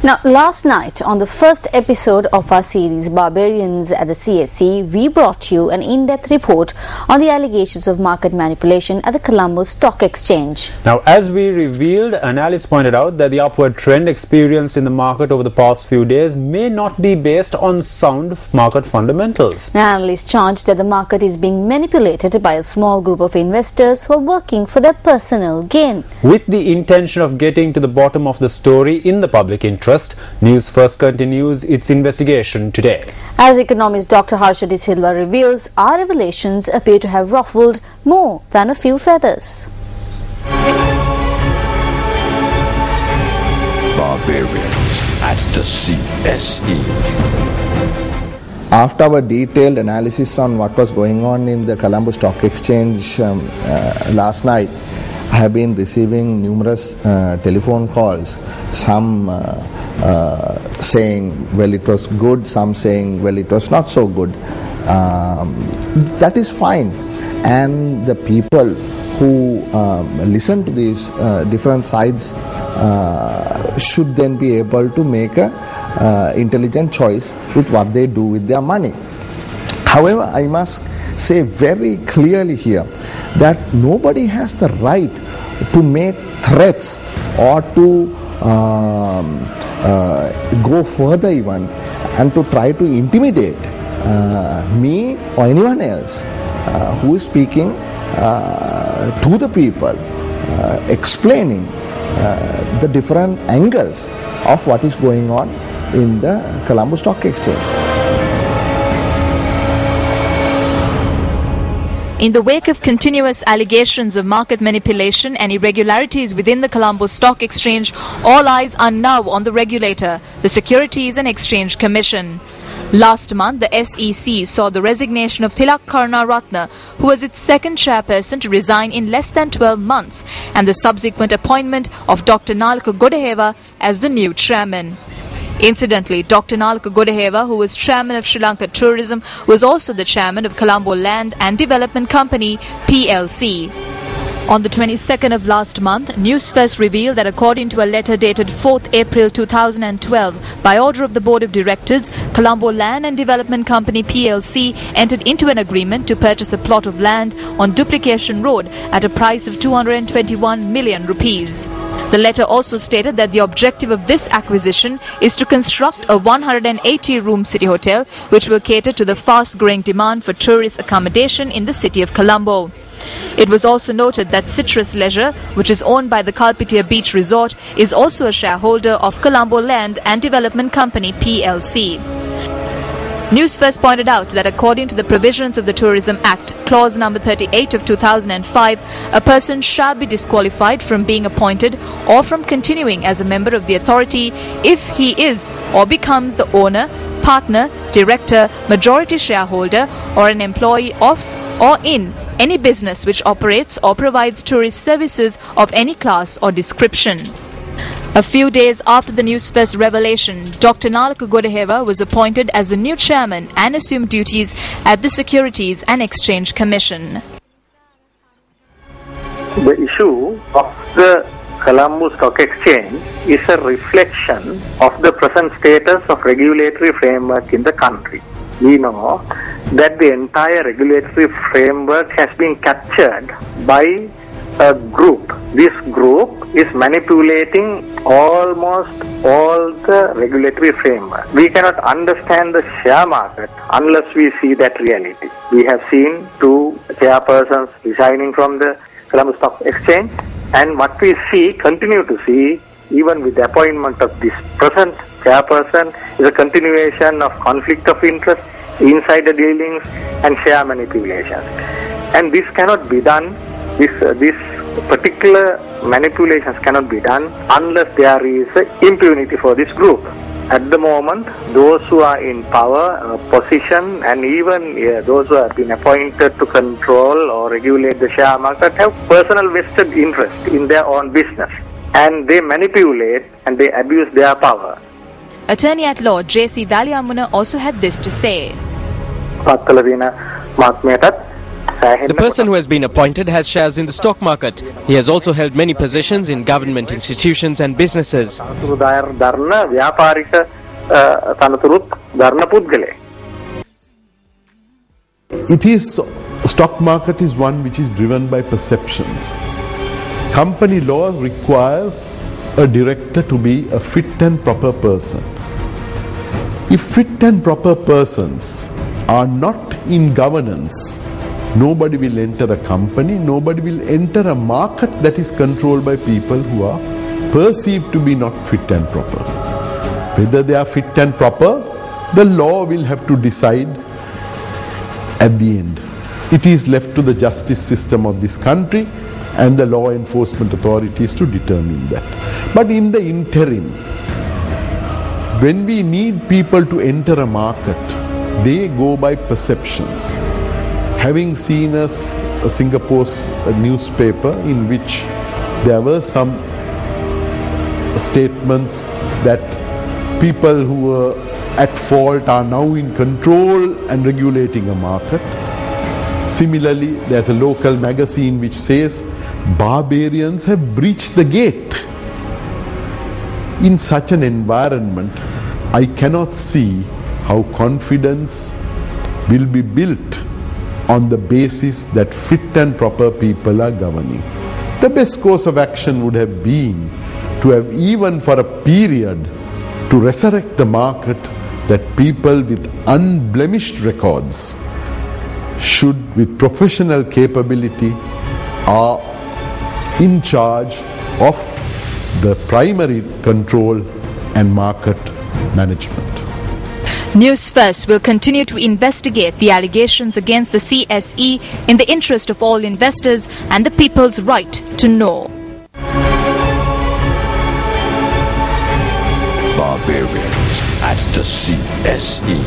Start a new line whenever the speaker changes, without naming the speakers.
Now, last night on the first episode of our series Barbarians at the CSE, we brought you an in-depth report on the allegations of market manipulation at the Colombo Stock Exchange.
Now, as we revealed, analysts pointed out that the upward trend experienced in the market over the past few days may not be based on sound market fundamentals.
Analysts charged that the market is being manipulated by a small group of investors who are working for their personal gain.
With the intention of getting to the bottom of the story in the public interest, News First continues its investigation today.
As economist Dr. Harsha De Silva reveals, our revelations appear to have ruffled more than a few feathers.
Barbarians at the CSE.
After our detailed analysis on what was going on in the Colombo Stock Exchange last night, I have been receiving numerous telephone calls, some saying, well, it was good, some saying, well, it was not so good. That is fine. And the people who listen to these different sides should then be able to make a intelligent choice with what they do with their money. However, I must say very clearly here that nobody has the right to make threats or to go further even and to try to intimidate me or anyone else who is speaking to the people, explaining the different angles of what is going on in the Colombo Stock Exchange.
In the wake of continuous allegations of market manipulation and irregularities within the Colombo Stock Exchange, all eyes are now on the regulator, the Securities and Exchange Commission. Last month, the SEC saw the resignation of Tilak Karunaratne, who was its second chairperson, to resign in less than 12 months, and the subsequent appointment of Dr. Nalaka Godeheva as the new chairman. Incidentally, Dr. Nalaka Godeheva, who was chairman of Sri Lanka Tourism, was also the chairman of Colombo Land and Development Company PLC. On the 22nd of last month, News First revealed that according to a letter dated 4th April 2012, by order of the Board of Directors, Colombo Land and Development Company PLC entered into an agreement to purchase a plot of land on Duplication Road at a price of 221 million rupees. The letter also stated that the objective of this acquisition is to construct a 180-room city hotel which will cater to the fast-growing demand for tourist accommodation in the city of Colombo. It was also noted that Citrus Leisure, which is owned by the Kalpitia Beach Resort, is also a shareholder of Colombo Land and Development Company PLC. News First pointed out that according to the provisions of the Tourism Act, clause number 38 of 2005, a person shall be disqualified from being appointed or from continuing as a member of the authority if he is or becomes the owner, partner, director, majority shareholder, or an employee of or in any business which operates or provides tourist services of any class or description. A few days after the News First revelation, Dr. Nalaka Godeheva was appointed as the new chairman and assumed duties at the Securities and Exchange Commission.
The issue of the Colombo Stock Exchange is a reflection of the present status of regulatory framework in the country. We know that the entire regulatory framework has been captured by a group. This group is manipulating almost all the regulatory framework. We cannot understand the share market unless we see that reality. We have seen two chairpersons resigning from the Colombo Stock Exchange, and what we see, continue to see, even with the appointment of this present chairperson, is a continuation of conflict of interest, insider dealings, and share manipulations. And this cannot be done. This particular manipulations cannot be done unless there is impunity for this group. At the moment, those who are in power, position, and even those who have been appointed to control or regulate the share market have personal vested interest in their own business, and they manipulate and they abuse their power.
Attorney at Law J.C. Valyamuna also had this to say.
The person who has been appointed has shares in the stock market. He has also held many positions in government institutions and businesses.
Stock market is one which is driven by perceptions. Company law requires a director to be a fit and proper person. If fit and proper persons are not in governance, nobody will enter a company, nobody will enter a market that is controlled by people who are perceived to be not fit and proper. Whether they are fit and proper, the law will have to decide at the end. It is left to the justice system of this country and the law enforcement authorities to determine that. But in the interim, when we need people to enter a market, they go by perceptions. Having seen a Singapore's newspaper in which there were some statements that people who were at fault are now in control and regulating a market. Similarly, there's a local magazine which says barbarians have breached the gate. In such an environment, I cannot see how confidence will be built on the basis that fit and proper people are governing. The best course of action would have been to have, even for a period, to resurrect the market, that people with unblemished records should, with professional capability, are in charge of the primary control and market management.
Newsfirst will continue to investigate the allegations against the CSE in the interest of all investors and the people's right to know.
Barbarians at the CSE.